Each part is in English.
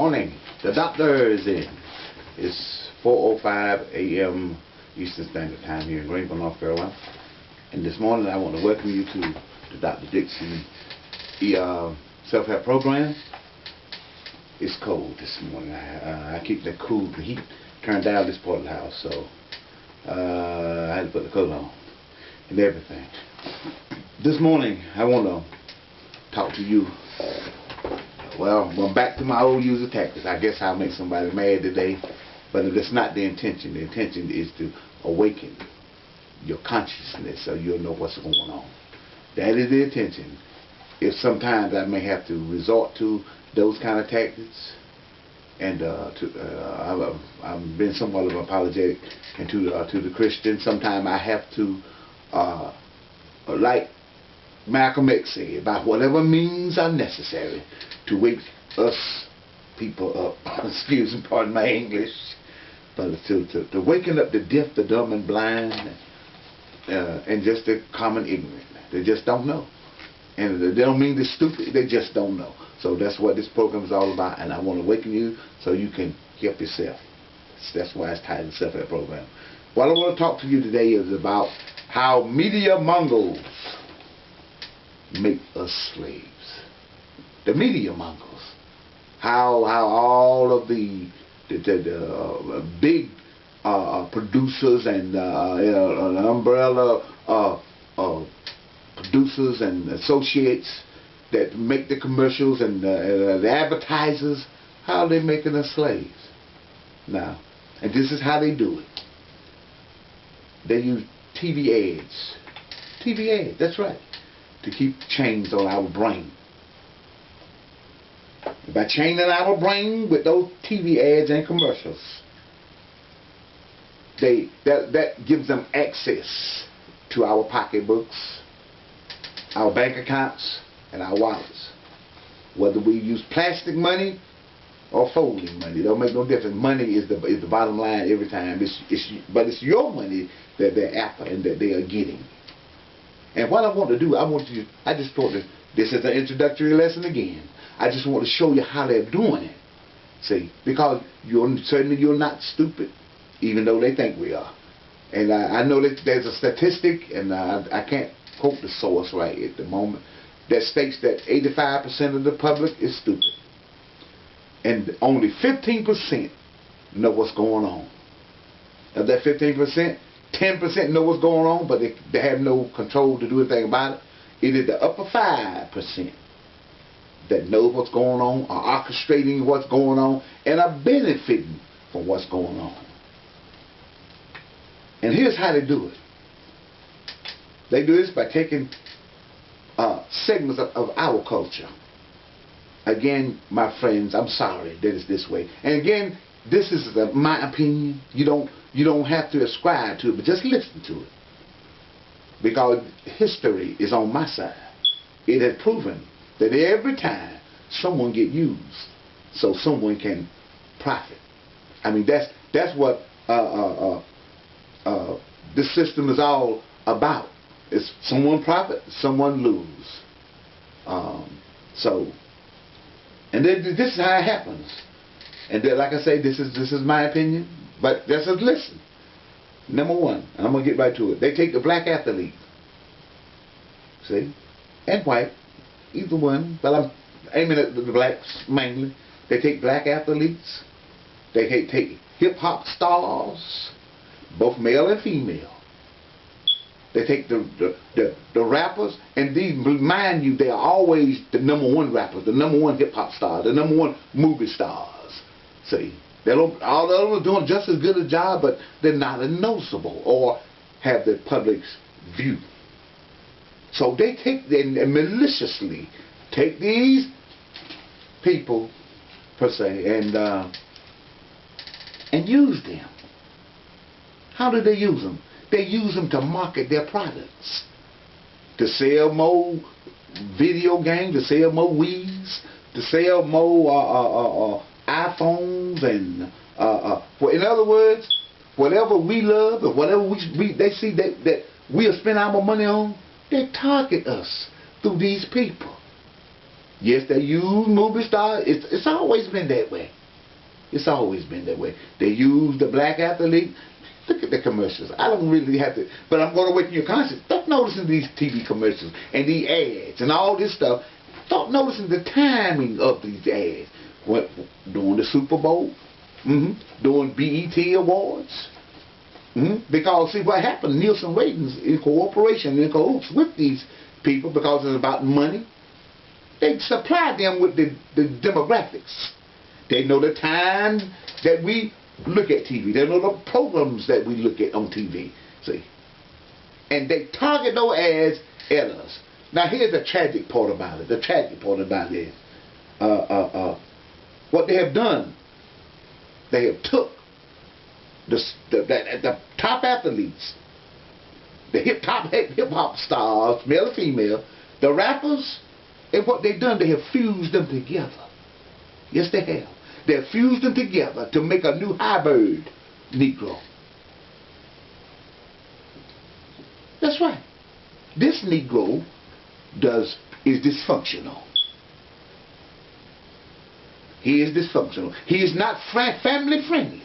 Morning. The doctor is in. It's 4:05 a.m. Eastern Standard Time here in Greenville, North Carolina. And this morning I want to welcome you to the Dr. Dixon self-help program. It's cold this morning. I keep the heat turned down this part of the house, so I had to put the coat on and everything. This morning I want to talk to you. Well, I'm back to my old user tactics. I guess I'll make somebody mad today, but that's not the intention. The intention is to awaken your consciousness so you'll know what's going on. That is the intention. If sometimes I may have to resort to those kind of tactics, and I've been somewhat of apologetic, and to the Christians, sometimes I have to, like Malcolm X said, about whatever means are necessary to wake us people up. Excuse me, pardon my English, but to waken up the deaf, the dumb, and blind, and just the common ignorant. They just don't know, and they don't mean they're stupid. They just don't know. So that's what this program is all about, and I want to awaken you so you can help yourself. That's why it's titled Self-Help Program. What I want to talk to you today is about how media Monguls make us slaves. The media Monguls. How all of the big producers and umbrella producers and associates that make the commercials and the advertisers, how they making us slaves now. And this is how they do it. They use TV ads. TV ads, that's right, to keep chains on our brain. By chaining our brain with those TV ads and commercials, that gives them access to our pocketbooks, our bank accounts, and our wallets. Whether we use plastic money or folding money, it don't make no difference. Money is the bottom line every time. But it's your money that they're after and that they are getting. And what I want to do, I just thought that this is an introductory lesson again. I just want to show you how they're doing it. See, because certainly you're not stupid, even though they think we are. And I know that there's a statistic, and I can't quote the source right at the moment, that states that 85% of the public is stupid. And only 15% know what's going on. Of that 15%, 10% know what's going on, but they have no control to do anything about it. It is the upper 5% that know what's going on, are orchestrating what's going on, and are benefiting from what's going on. And here's how they do it. They do this by taking segments of our culture. Again, my friends, I'm sorry that it's this way. And again, this is my opinion. You don't have to ascribe to it, but just listen to it. Because history is on my side. It has proven that every time someone get used, so someone can profit. I mean, that's what this system is all about. It's someone profit, someone lose. And then this is how it happens. And then, like I say, this is my opinion, but just listen. Number one, and I'm gonna get right to it. They take the black athlete, see, and white, either one, but I'm aiming at the blacks mainly. They take black athletes. They take hip hop stars, both male and female. They take the rappers, and these, mind you, they are always the #1 rappers, the #1 hip hop stars, the #1 movie stars. See, all the others are doing just as good a job, but they're not as noticeable or have the public's view. So they take and maliciously take these people per se and use them. How do they use them? They use them to market their products, to sell more video games, to sell more Wii's, to sell more iPhones, and in other words, whatever we love or whatever they see that we'll spend our money on, they target us through these people. Yes, they use movie stars. It's always been that way. It's always been that way. They use the black athlete. Look at the commercials. I don't really have to, but I'm going to awaken your conscience. Stop noticing these TV commercials and the ads and all this stuff. Start noticing the timing of these ads. What, during the Super Bowl, during BET Awards. Because see what happened, Nielsen ratings in cooperation, in cahoots with these people, because it's about money. They supply them with the demographics. They know the time that we look at TV. They know the programs that we look at on TV. See, and they target those ads at us. Now here's the tragic part about it. The tragic part about it is what they have done. They have took the top athletes, the hip hop stars, male or female, the rappers, and what they've done, they have fused them together. Yes, they have. They have fused them together to make a new hybrid Negro. That's right. This Negro is dysfunctional. He is dysfunctional. He is not family friendly.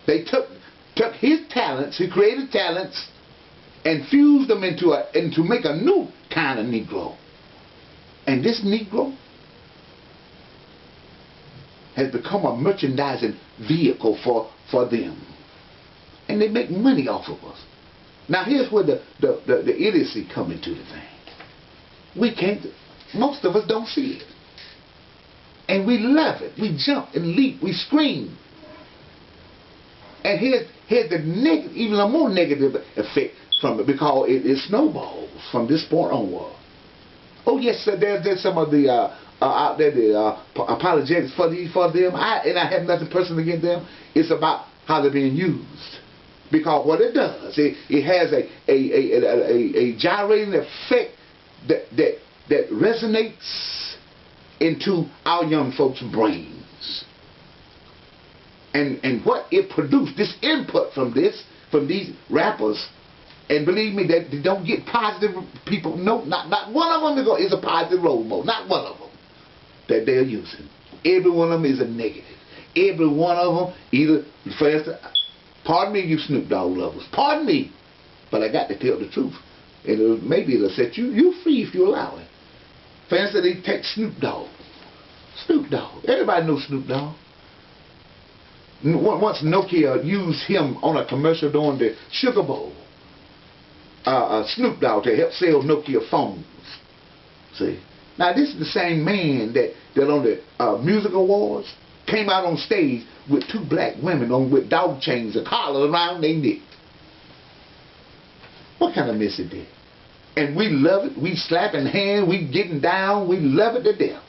They took his talents, he created talents, and fused them into make a new kind of Negro. And this Negro has become a merchandising vehicle for them. And they make money off of us. Now here's where the idiocy come into the thing. Most of us don't see it. And we love it. We jump and leap. We scream. And here's the even a more negative effect from it, because it snowballs from this point onward. Oh yes, sir, there's some of the out there the apologetics for them. And I have nothing personal against them. It's about how they're being used. Because what it does, it has a gyrating effect that resonates into our young folks' brains. And what it produced, this input from these rappers, and believe me, that they don't get positive people. No, not one of them is a positive role model. Not one of them that they're using. Every one of them is a negative. Every one of them, either, for instance, pardon me, you Snoop Dogg lovers, pardon me, but I got to tell the truth. And maybe it'll set you free if you allow it. For instance, they take Snoop Dogg. Snoop Dogg. Everybody knows Snoop Dogg. Once Nokia used him on a commercial during the Sugar Bowl, Snoop Dogg, to help sell Nokia phones. See? Now this is the same man that on the music awards came out on stage with two black women with dog chains and collars around their neck. What kind of mess it did? And we love it. We slapping hands. We getting down. We love it to death.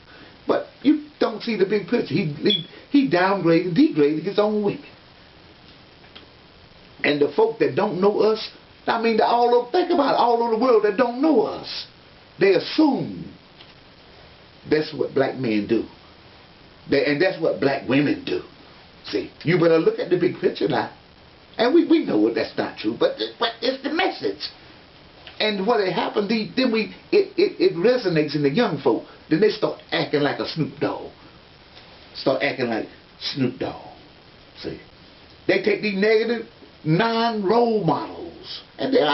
But you don't see the big picture. He downgraded, degraded his own women. And the folk that don't know us, I mean, think about it, all over the world that don't know us, they assume that's what black men do. And that's what black women do. See, you better look at the big picture now. And we know that's not true, but it's the message. And what it happened, then it resonates in the young folk. Then they start acting like a Snoop Dogg. Start acting like Snoop Dogg. See, they take these negative non-role models, and they're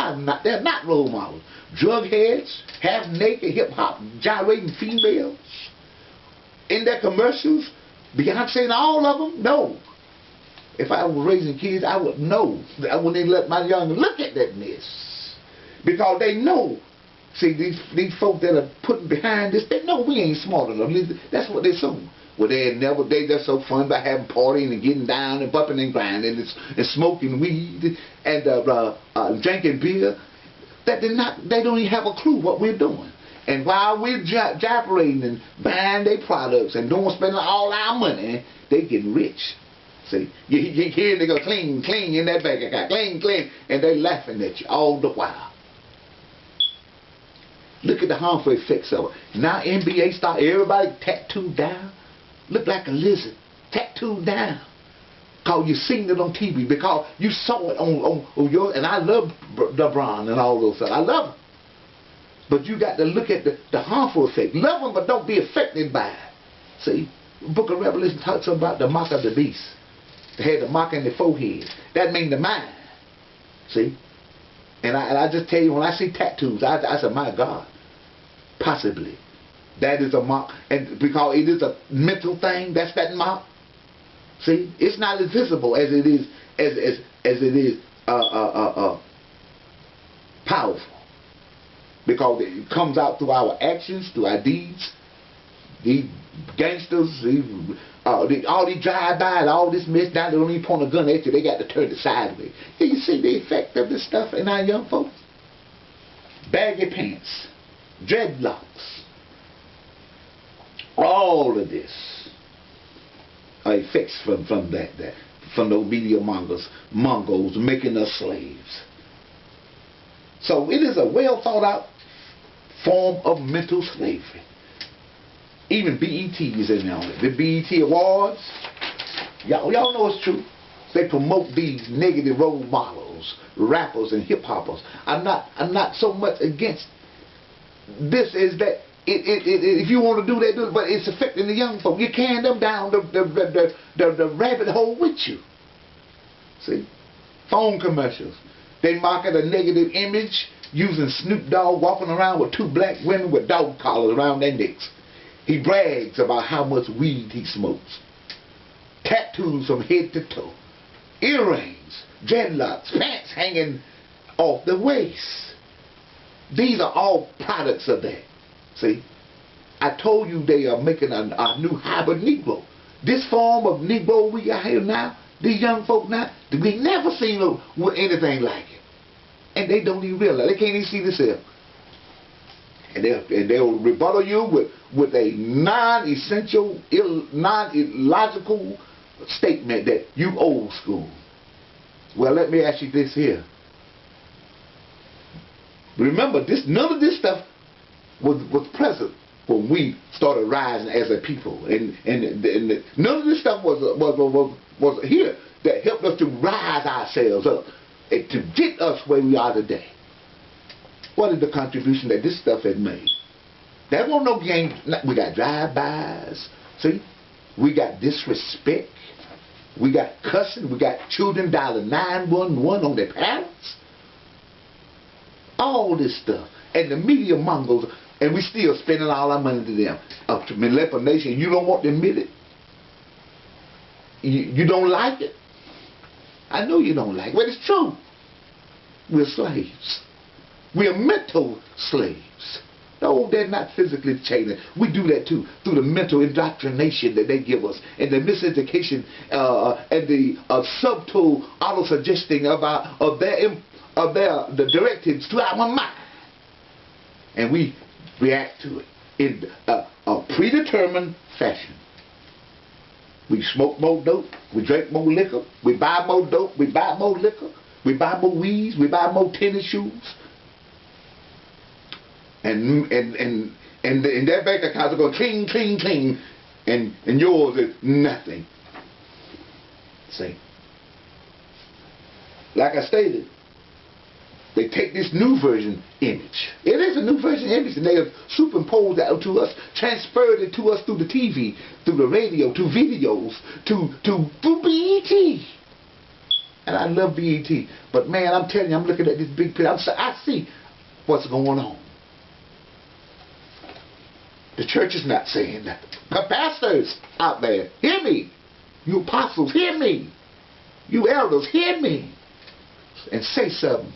not role models. Drug heads, half naked, hip hop, gyrating females in their commercials. Beyonce and all of them. No. If I was raising kids, I would know. I wouldn't even let my young look at that mess. Because they know. See, these folks that are putting behind this, they know we ain't smart enough. That's what they assume. Well, they just so fun by having partying and getting down and bumping and grinding and smoking weed and drinking beer. That they don't even have a clue what we're doing. And while we're gyrating and buying their products and spending all our money, they getting rich. See, you hear they go cling, cling in that bank account, cling, cling, and they laughing at you all the while. Look at the harmful effects of it. Now NBA star, everybody tattooed down, look like a lizard, tattooed down. Because you seen it on TV, because you saw it on your, and I love LeBron and all those stuff. I love him. But you got to look at the harmful effect. Love them, but don't be affected by it. See, the book of Revelation talks about the mark of the beast. They had the mark in the forehead. That means the mind. See? And I just tell you, when I see tattoos, I said, my God, possibly. That is a mark. And because it is a mental thing, that's that mark. See? It's not as visible as it is, powerful. Because it comes out through our actions, through our deeds. These gangsters, all these drive-bys, all this mess, now they don't even point a gun at you, they got to turn it sideways. Can you see the effect of this stuff in our young folks? Baggy pants, dreadlocks, all of this are effects from those media Monguls making us slaves. So it is a well thought out form of mental slavery. Even BET is in there on it. The BET Awards, y'all know it's true. They promote these negative role models, rappers and hip hoppers. I'm not so much against this. Is that if you want to do that, do it, but it's affecting the young folk. You're carrying them down the rabbit hole with you. See, phone commercials. They market a negative image using Snoop Dogg walking around with two black women with dog collars around their necks. He brags about how much weed he smokes. Tattoos from head to toe. Earrings, dreadlocks, pants hanging off the waist. These are all products of that. See? I told you they are making a new hybrid Negro. This form of Negro we got here now, these young folk now, we never seen anything like it. And they don't even realize. They can't even see themselves. And they'll rebuttal you with a non-essential, non-illogical statement that you old school. Well, let me ask you this here. Remember, none of this stuff was present when we started rising as a people, and none of this stuff was here that helped us to rise ourselves up and to get us where we are today. What is the contribution that this stuff has made? That won't no game. We got drive-bys. See, we got disrespect. We got cussing. We got children dialing 911 on their parents. All this stuff, and the media Monguls, and we still spending all our money to them. Up to manipulation. You don't want to admit it. You don't like it. I know you don't like it, but it's true. We're slaves. We are mental slaves. No, they're not physically changing. We do that too, through the mental indoctrination that they give us, and the miseducation, and the subtle auto-suggesting of the directives to our mind, and we react to it in a predetermined fashion. We smoke more dope, we drink more liquor, we buy more dope, we buy more liquor, we buy more weeds, we buy more tennis shoes. And their bank accounts are going cling, cling, cling, and yours is nothing. See? Like I stated, they take this new version image. It is a new version image, and they have superimposed that to us, transferred it to us through the TV, through the radio, to videos, through BET. And I love BET. But man, I'm telling you, I'm looking at this big picture. I see what's going on. The church is not saying nothing. The pastors out there, hear me. You apostles, hear me. You elders, hear me. And say something.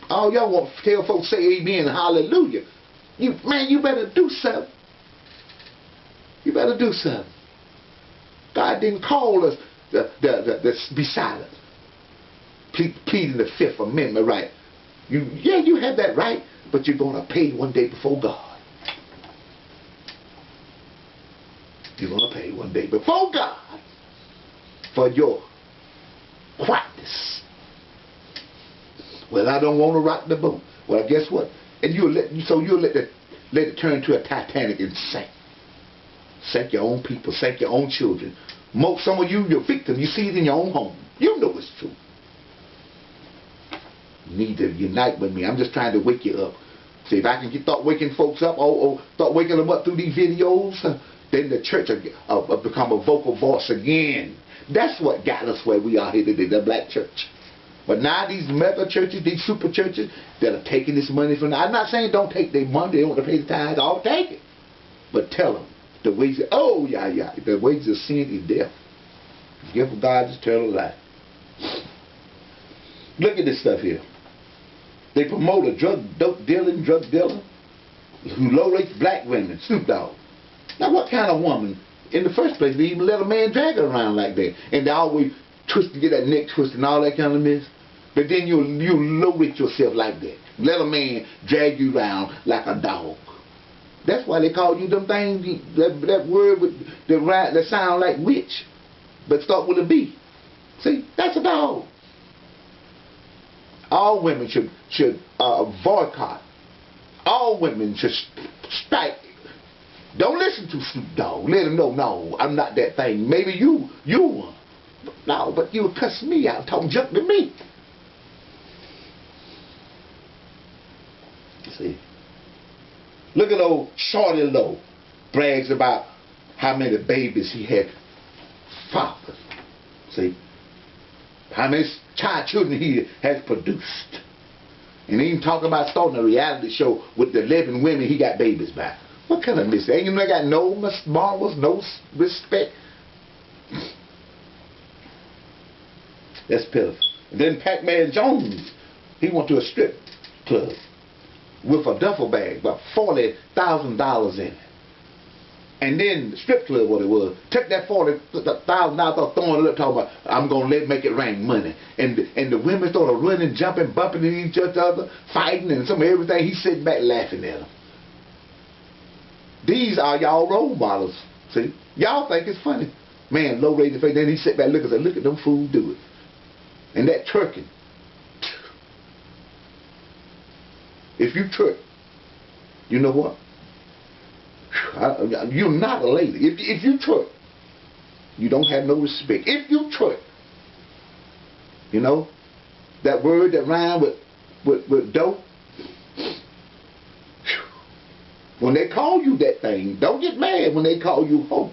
All y'all want to tell folks say amen and hallelujah. Man, you better do something. You better do something. God didn't call us to be silent. Pleading the Fifth Amendment right. You have that right, but you're going to pay one day before God. You're going to pay one day before God for your quietness. Well, I don't want to rock the boat. Well, guess what? And you'll let it turn to a Titanic and sink. Sink your own people, sink your own children. Some of you, you're victims. You see it in your own home. You know it's true. need to unite with me. I'm just trying to wake you up. See, if I can start waking folks up, start waking them up through these videos, then the church will become a vocal voice again. That's what got us where we are here today, the black church. But now these mega churches, these super churches, that are taking this money from them. I'm not saying don't take their money, they don't want to pay the tithes, I'll take it. But tell them, the wages, the wages of sin is death. The gift of God is eternal life. Look at this stuff here. They promote a dope dealer who low-rates black women, Snoop Dogg. Now what kind of woman, in the first place, they even let a man drag her around like that? And they always twist to get that neck twisted and all that kind of mess. But then you low-rate yourself like that. Let a man drag you around like a dog. That's why they call you them things, that word with that sound like witch, but start with a B. See, that's a dog. All women should boycott. All women should strike. Don't listen to Snoop Dogg. Let him know, no, I'm not that thing. Maybe you were. No, but you cuss me out, talking junk to me. See. Look at old Shorty Low. Brags about how many babies he had fathered. See. How many child children he has produced. And even talking about starting a reality show with the 11 women he got babies by. What kind of mistake? Ain't you know, got no morals, no respect. That's pitiful. And then Pac-Man Jones, he went to a strip club with a duffel bag, about $40,000 in it. And then the strip club, what it was, took that $40,000, throwing it up, talking about, I'm going to make it rain money. And the women started running, jumping, bumping into each other, fighting, and some of everything. He's sitting back laughing at them. These are y'all role models. See? Y'all think it's funny. Man, low rated face. Then he sit back and look at them fools do it. And that twerking. If you twerk, you know what? You're not a lady. If you twerk, you don't have no respect. If you twerk, you know, that word that rhyme with dope, when they call you that thing, don't get mad when they call you hoe.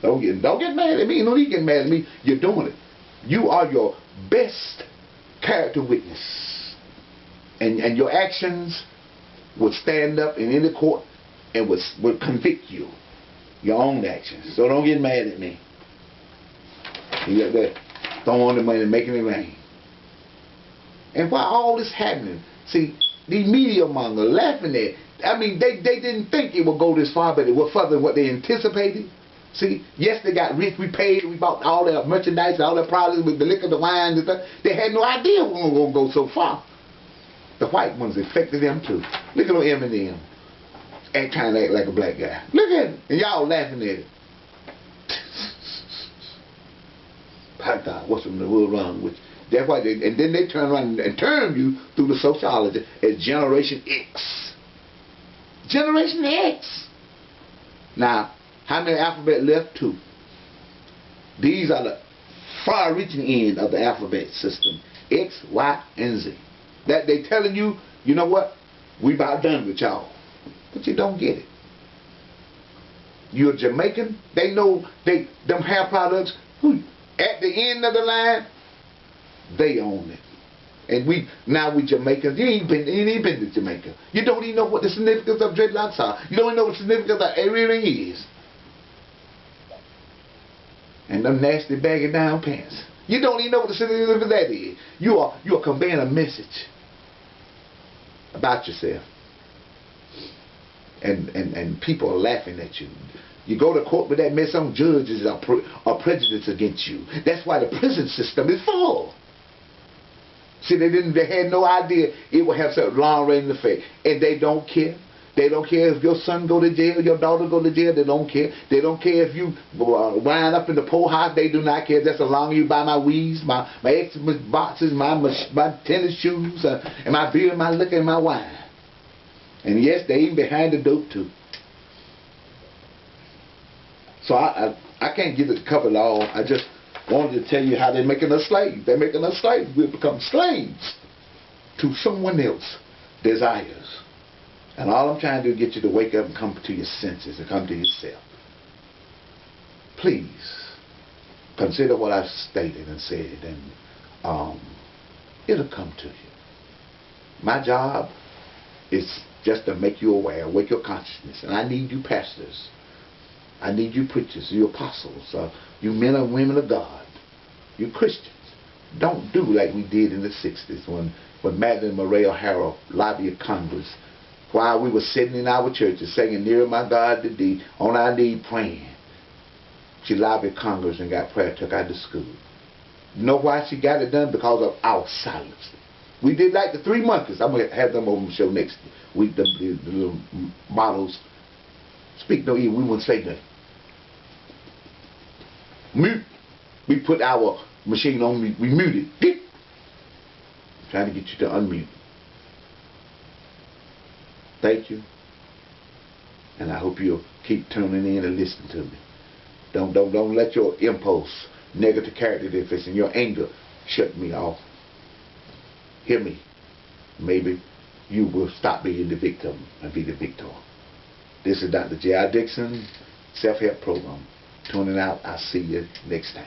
Don't get mad at me. You don't need to get mad at me. You're doing it. You are your best character witness. And your actions will stand up in any court and will convict you. Your own actions. So don't get mad at me. You got that throwing the money and making it rain. And while all this happening, see, these media mongers laughing at, I mean, they didn't think it would go this far, but it was further than what they anticipated. See, yes, they got rich, we paid, we bought all their merchandise, all their products with the liquor, the wine, and stuff. They had no idea we were going to go so far. The white ones affected them too. Look at Eminem, trying to act like a black guy. Look at him, and y'all laughing at it. My God, what's in the world wrong with you? That's why and then they turn around and term you through the sociology as Generation X. Generation X. Now, how many alphabet left? 2. These are the far-reaching end of the alphabet system. X, Y, and Z. That they telling you, you know what? We about done with y'all. But you don't get it. You're Jamaican. They know them hair products. At the end of the line, they own it. And now we Jamaicans. You ain't been to Jamaica. You don't even know what the significance of dreadlocks are. You don't even know what the significance of earring is. And them nasty baggy down pants. You don't even know what the significance of that is. You are conveying a message about yourself. And people are laughing at you. You go to court with that mess on, judges are prejudiced against you. That's why the prison system is full. See, they had no idea it would have such long-range effect. And they don't care. They don't care if your son go to jail, your daughter go to jail. They don't care. They don't care if you wind up in the poorhouse. They do not care. Just as long as you buy my weeds, my Xmas boxes, my tennis shoes, and my beer, my liquor, and my wine. And yes, they even behind the dope too. So I can't give it cover it all. wanted to tell you how they're making us slaves. They're making us slaves. We've become slaves to someone else's desires. And all I'm trying to do is get you to wake up and come to your senses and come to yourself. Please consider what I've stated and said, and it'll come to you. My job is just to make you aware, wake your consciousness. And I need you pastors. I need you preachers, you apostles, you men and women of God, you Christians. Don't do like we did in the 60s when Madeleine Morel Harrell lobbied Congress while we were sitting in our churches singing, "Nearer my God to thee," on our knee praying. She lobbied Congress and got prayer took out of school. You know why she got it done? Because of our silence. We did like the three monkeys. I'm going to have them on the show next week, the little models. Speak no evil, we wouldn't say nothing. Mute. We put our machine on, we muted. Beep. Trying to get you to unmute. Thank you. And I hope you'll keep tuning in and listening to me. Don't let your impulse, negative character deficit, and your anger shut me off. Hear me. Maybe you will stop being the victim and be the victor. This is Dr. J.I. Dixon, Self-Help Program. Tuning out. I'll see you next time.